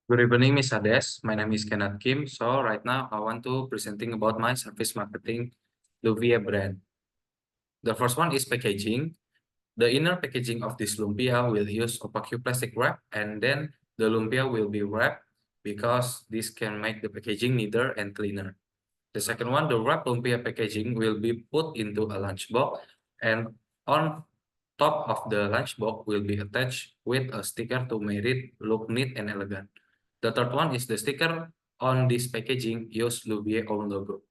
Good evening, Miss Ades. My name is Kenneth Kim. So right now I want to presenting about my service marketing lumpia brand. The first one is packaging. The inner packaging of this lumpia will use opaque plastic wrap, and then the lumpia will be wrapped because this can make the packaging neater and cleaner. The second one, the wrap lumpia packaging will be put into a lunchbox, and on top of the lunchbox will be attached with a sticker to make it look neat and elegant. The third one is the sticker on this packaging use Lubier own logo.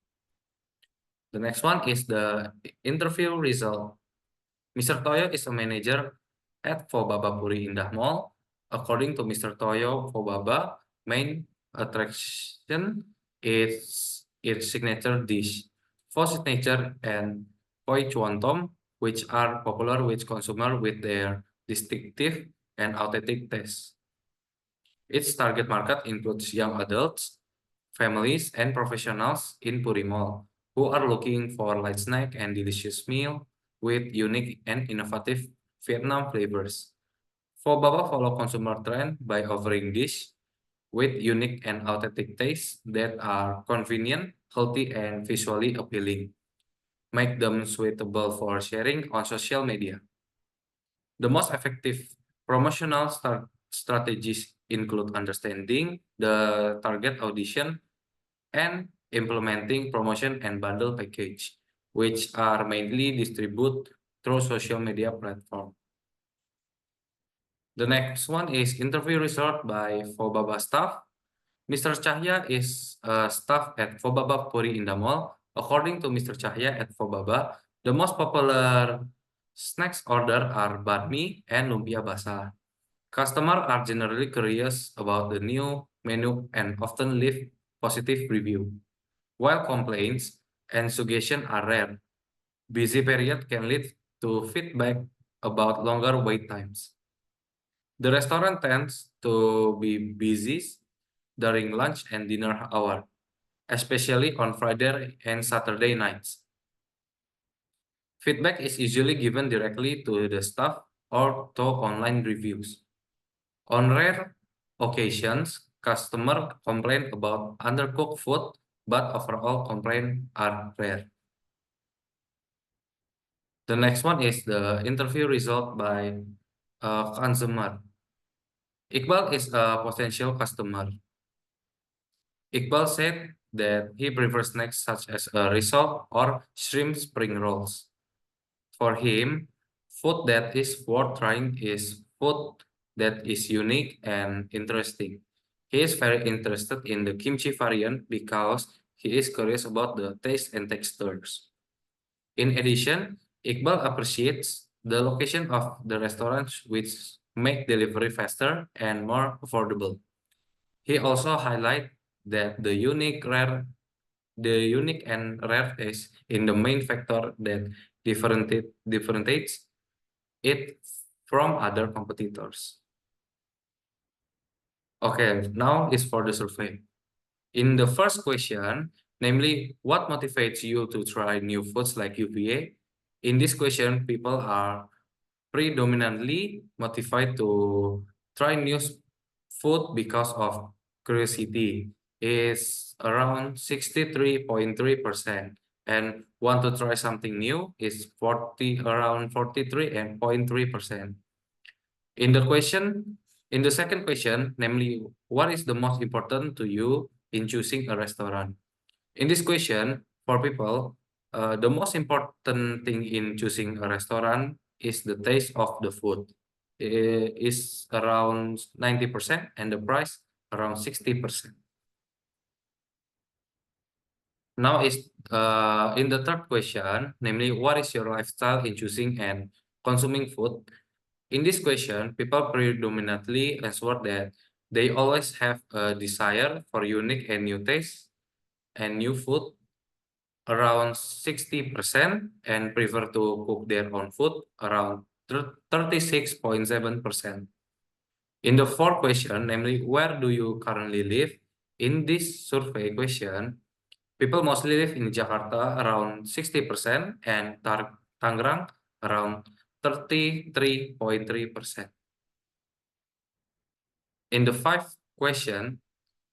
The next one is the interview result. Mr. Toyo is a manager at Fobaba Puri Indah Mall. According to Mr. Toyo, Fobaba main attraction is its signature dish, Pho signature and Poi Chuan Tom, which are popular with consumers with their distinctive and authentic taste. Its target market includes young adults, families, and professionals in Puri Mall who are looking for light snack and delicious meal with unique and innovative Vietnam flavors. For Baba follow consumer trend by offering dish with unique and authentic tastes that are convenient, healthy, and visually appealing. Make them suitable for sharing on social media. The most effective promotional strategies include understanding the target audition and implementing promotion and bundle package, which are mainly distributed through social media platform. The next one is interview result by Fobaba staff. Mr. Chahya is a staff at Fobaba Puri Indah Mall. According to Mr. Chahya at Fobaba, the most popular snacks order are banh mi and lumpia basah. Customers are generally curious about the new menu and often leave positive review. While complaints and suggestions are rare, busy period can lead to feedback about longer wait times. The restaurant tends to be busy during lunch and dinner hour, especially on Friday and Saturday nights. Feedback is usually given directly to the staff or to online reviews. On rare occasions, customers complain about undercooked food, but overall complaints are rare. The next one is the interview result by a consumer. Iqbal is a potential customer. Iqbal said that he prefers snacks such as a risotto or shrimp spring rolls. For him, food that is worth trying is food that is unique and interesting. He is very interested in the kimchi variant because he is curious about the taste and textures. In addition, Iqbal appreciates the location of the restaurants, which make delivery faster and more affordable. He also highlights that the unique and rare taste in the main factor that differentiates it from other competitors. Okay, now is for the survey. In the first question, namely, what motivates you to try new foods like UVA? In this question, people are predominantly motivated to try new food because of curiosity is around 63.3%, and want to try something new is around 43.3%. In the second question, namely, what is the most important to you in choosing a restaurant? In this question, for people, the most important thing in choosing a restaurant is the taste of the food. It is around 90% and the price around 60%. Now is in the third question, namely, what is your lifestyle in choosing and consuming food? In this question, people predominantly answer that they always have a desire for unique and new taste and new food around 60% and prefer to cook their own food around 36.7%. In the fourth question, namely, where do you currently live? In this survey question, people mostly live in Jakarta around 60% and Tangerang around 33.3%. In the question,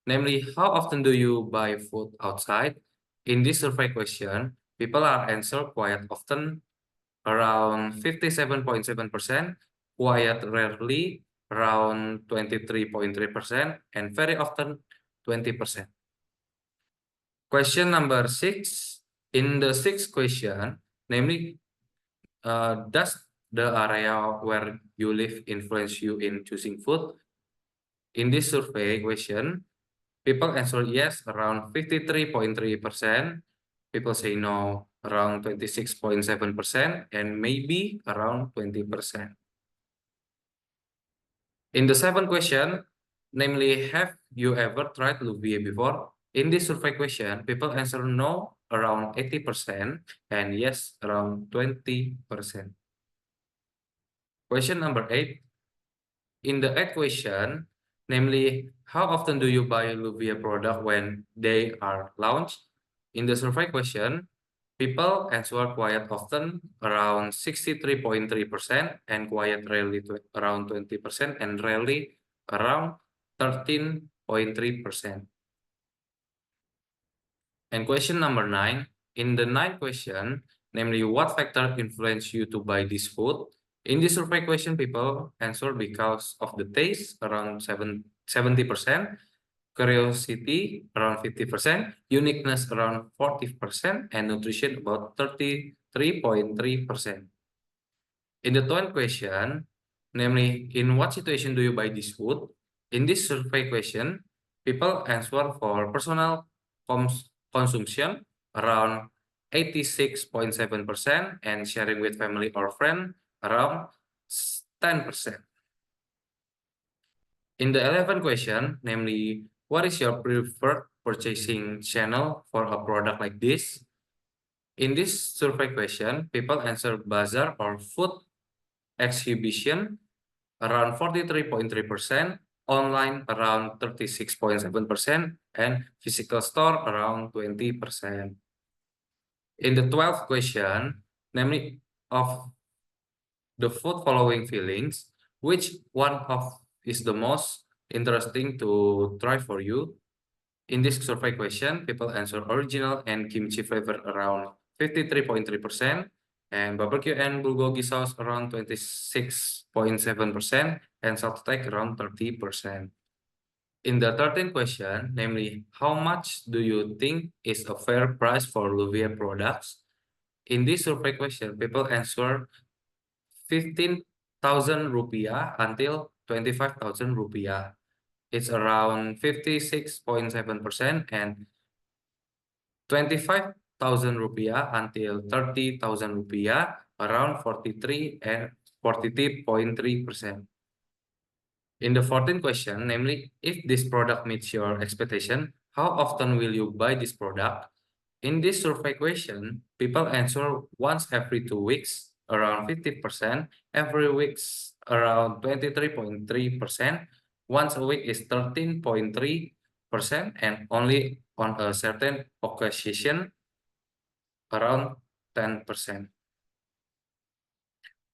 namely, how often do you buy food outside? In this survey question, people are answered quite often, around 57.7%, quite rarely, around 23.3%, and very often, 20%. Question number 6. In the sixth question, namely, does the area where you live influence you in choosing food? In this survey question, people answer yes around 53.3%. People say no around 26.7%, and maybe around 20%. In the seventh question, namely, have you ever tried Louvier before? In this survey question, people answer no around 80% and yes around 20%. Question number 8. In the eighth question, namely, how often do you buy Louvier product when they are launched? In the survey question, people answer quite often, around 63.3%, and quite rarely around 20%, and rarely around 13.3%. And question number 9, in the ninth question, namely, what factor influence you to buy this food? In this survey question, people answer because of the taste, around 70%, curiosity, around 50%, uniqueness, around 40%, and nutrition, about 33.3%. In the 12th question, namely, in what situation do you buy this food? In this survey question, people answer for personal consumption, around 86.7%, and sharing with family or friend, around 10%. In the 11th question, namely, what is your preferred purchasing channel for a product like this? In this survey question, people answer bazaar or food exhibition, around 43.3%, online around 36.7%, and physical store around 20%. In the 12th question, namely, of the food following feelings, which one of is the most interesting to try for you? In this survey question, people answer original and kimchi flavor around 53.3%, and barbecue and bulgogi sauce around 26.7%, and salted around 30%. In the 13th question, namely, how much do you think is a fair price for Louvier products? In this survey question, people answer 15,000 rupiah until 25,000 rupiah. It's around 56.7%, and 25,000 rupiah until 30,000 rupiah, around 43 and 43.3%. In the 14th question, namely, if this product meets your expectation, how often will you buy this product? In this survey question, people answer once every 2 weeks, around 50%, every week's around 23.3%, once a week is 13.3%, and only on a certain occasion, around 10%.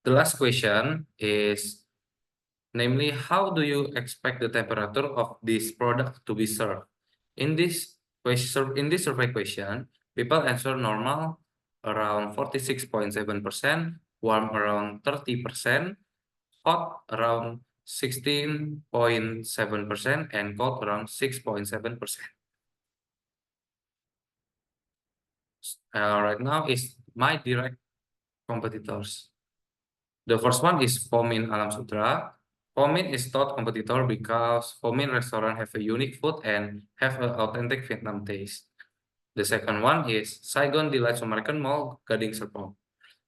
The last question is, namely, how do you expect the temperature of this product to be served? In this survey question, people answer normal around 46.7%, warm around 30%, hot around 16.7%, and cold around 6.7%. Right now is my direct competitors. The first one is Pho Minh Alam Sutera. Pho Minh is top competitor because Pho Minh restaurant have a unique food and have an authentic Vietnam taste. The second one is Saigon Delight American Mall, Gading Serpong.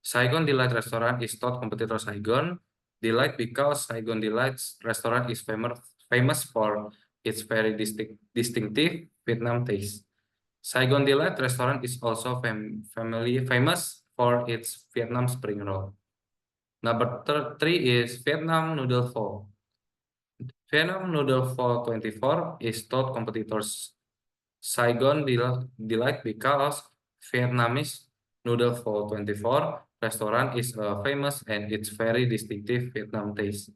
Saigon Delight restaurant is top competitor Saigon Delight because Saigon Delight's restaurant is famous for its very distinctive Vietnam taste. Saigon Delight restaurant is also famous for its Vietnam spring roll. Number 3 is Vietnam Noodle Pho. Vietnam Noodle Pho 24 is top competitors Saigon Delight because Vietnamese Noodle Pho 24 restaurant is famous and its very distinctive Vietnam taste.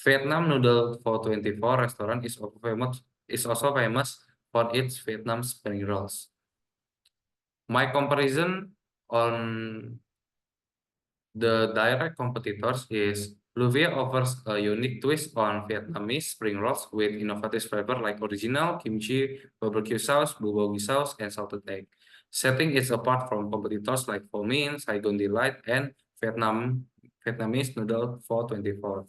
Vietnam Noodle Pho 24 restaurant is also famous is also famous for its Vietnam spring rolls. My comparison on the direct competitors is Louvier offers a unique twist on Vietnamese spring rolls with innovative flavor like original, kimchi, barbecue sauce, bulgogi sauce, and salted egg, setting it apart from competitors like Pho Minh, Saigon Delight, and Vietnamese Noodle 424.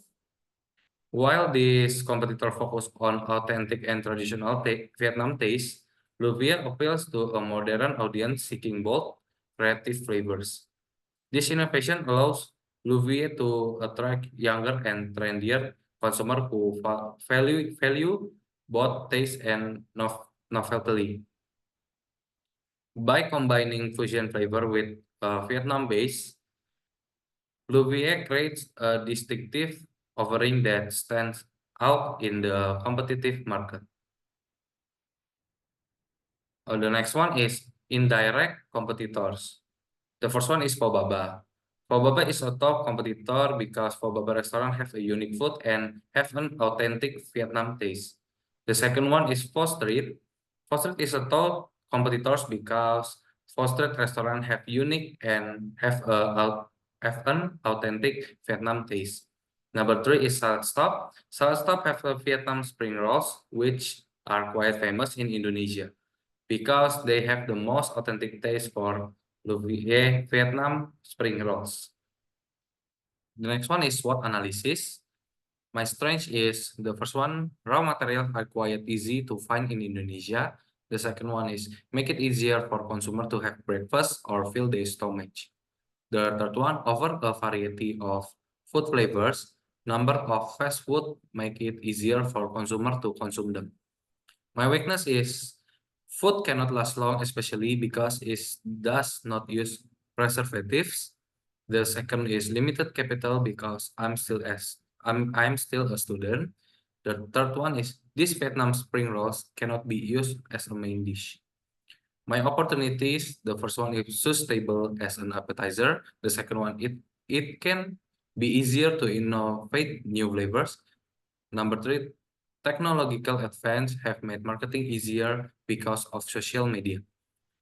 While this competitor focus on authentic and traditional Vietnam taste, Louvier appeals to a modern audience seeking bold, creative flavors. This innovation allows Louvier to attract younger and trendier consumers who value both taste and novelty. By combining fusion flavor with Vietnam base, Louvier creates a distinctive offering that stands out in the competitive market. The next one is indirect competitors. The first one is Pho Baba. Pho Baba is a top competitor because Pho Baba restaurant have a unique food and have an authentic Vietnam taste. The second one is Pho Street. Pho Street is a top competitors because Pho Street restaurant have unique and have an authentic Vietnam taste. Number three is Salad Stop. Salad Stop have a Vietnam spring rolls, which are quite famous in Indonesia because they have the most authentic taste for Louvier Vietnam spring rolls. The next one is SWOT analysis. My strength is the first one, raw materials are quite easy to find in Indonesia. The second one is make it easier for consumer to have breakfast or fill their stomach. The third one, offer a variety of food flavors. Number of fast food make it easier for consumer to consume them. My weakness is food cannot last long, especially because it does not use preservatives. The second is limited capital because I'm still a student. The third one is this Vietnam spring rolls cannot be used as a main dish. My opportunities, the first one is sustainable as an appetizer. The second one, it can be easier to innovate new flavors. Number three, technological advance have made marketing easier because of social media.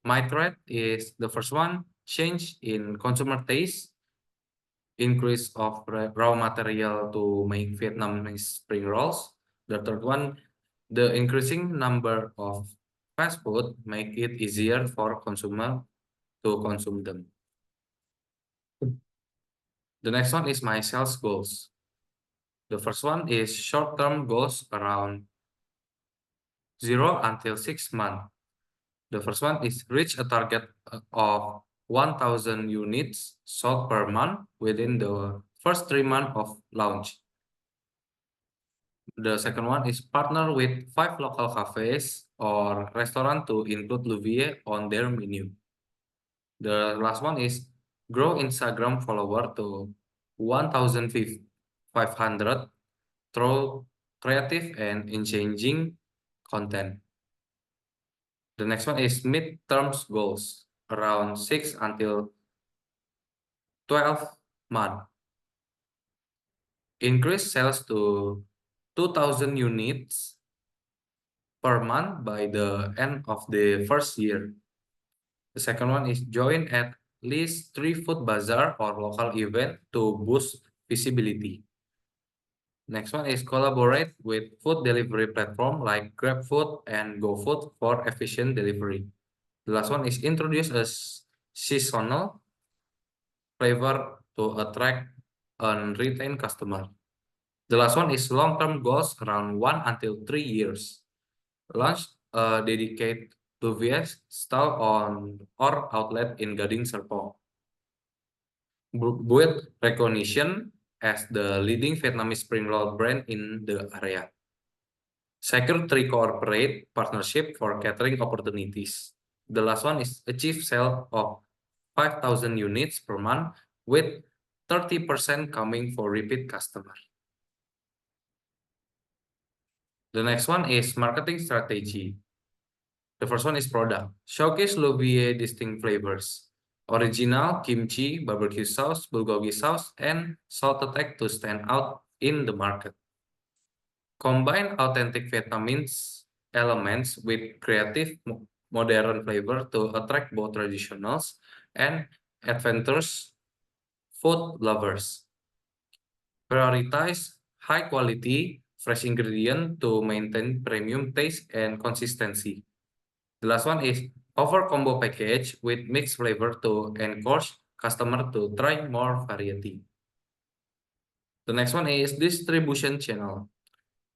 My threat is the first one, change in consumer taste, increase of raw material to make Vietnamese spring rolls. The third one, the increasing number of fast food make it easier for consumer to consume them. The next one is my sales goals. The first one is short-term goals around 0 until 6 months. The first one is reach a target of 1,000 units sold per month within the first 3 months of launch. The second one is partner with 5 local cafes or restaurant to include Louvier on their menu. The last one is grow Instagram follower to 1,500 through creative and engaging content. The next one is mid-term goals, around 6 until 12 months. Increase sales to 2,000 units per month by the end of the first year. The second one is join at least 3 food bazaar or local event to boost visibility. Next one is collaborate with food delivery platform like GrabFood and GoFood for efficient delivery. The last one is introduce a seasonal flavor to attract and retain customer. The last one is long-term goals around 1 until 3 years. Launch a dedicated Louvier stall on our outlet in Gading Serpong. Build recognition as the leading Vietnamese spring roll brand in the area. Secure 3 corporate partnership for catering opportunities. The last one is achieve sale of 5,000 units per month with 30% coming for repeat customer. The next one is marketing strategy. The first one is product. Showcase Louvier distinct flavors. Original, kimchi, barbecue sauce, bulgogi sauce, and salted egg to stand out in the market. Combine authentic Vietnamese elements with creative modern flavor to attract both traditionals and adventurous food lovers. Prioritize high quality, fresh ingredient to maintain premium taste and consistency. The last one is offer combo package with mixed flavor to encourage customer to try more variety. The next one is distribution channel.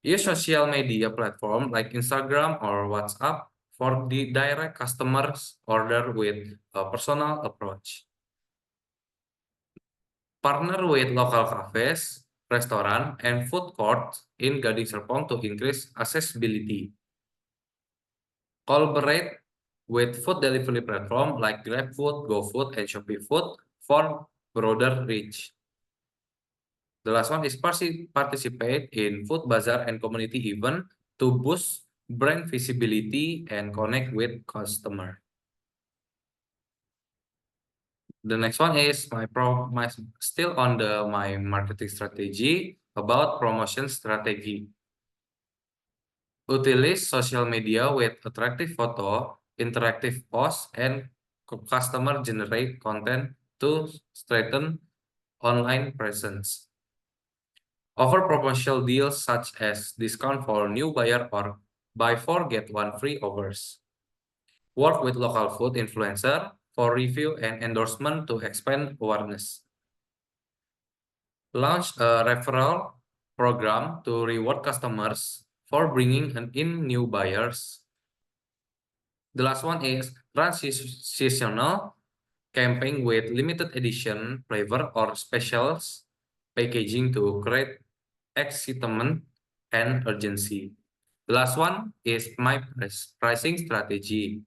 Use social media platform like Instagram or WhatsApp for the direct customers order with a personal approach. Partner with local cafes, restaurant, and food courts in Gading Serpong to increase accessibility. Collaborate with food delivery platform like GrabFood, GoFood, and Shopee Food for broader reach. The last one is participate in food bazaar and community event to boost brand visibility and connect with customer. The next one is still on my marketing strategy about promotion strategy. Utilize social media with attractive photo, interactive posts, and customer generate content to strengthen online presence. Offer promotional deals such as discount for new buyer or buy 4 get 1 free offers. Work with local food influencer for review and endorsement to expand awareness. Launch a referral program to reward customers for bringing in new buyers. The last one is transitional campaign with limited edition flavor or specials packaging to create excitement and urgency. The last one is my pricing strategy.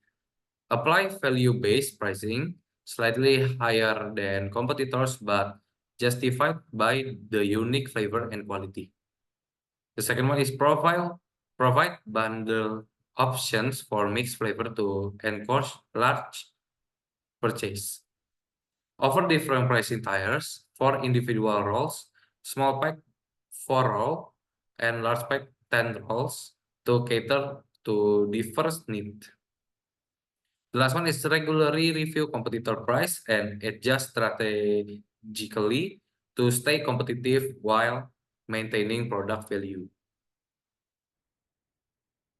Apply value-based pricing slightly higher than competitors but justified by the unique flavor and quality. The second one is provide bundle options for mixed flavor to encourage large purchase. Offer different pricing tiers for individual rolls, small pack 4 roll, and large pack 10 rolls to cater to diverse need. The last one is regularly review competitor price and adjust strategically to stay competitive while maintaining product value.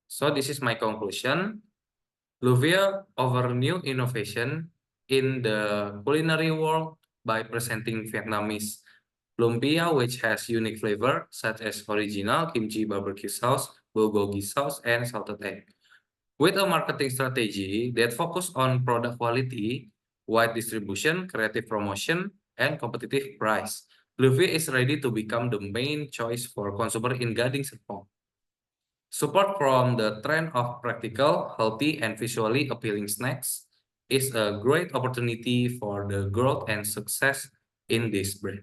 So this is my conclusion. Luvia offer new innovation in the culinary world by presenting Vietnamese lumpia, which has unique flavor such as original kimchi barbecue sauce, bulgogi sauce, and salted egg. With a marketing strategy that focus on product quality, wide distribution, creative promotion, and competitive price, Luvia is ready to become the main choice for consumer in Gading Serpong. Support from the trend of practical, healthy, and visually appealing snacks is a great opportunity for the growth and success in this brand.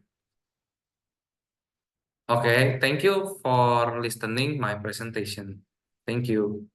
Okay, thank you for listening my presentation. Thank you.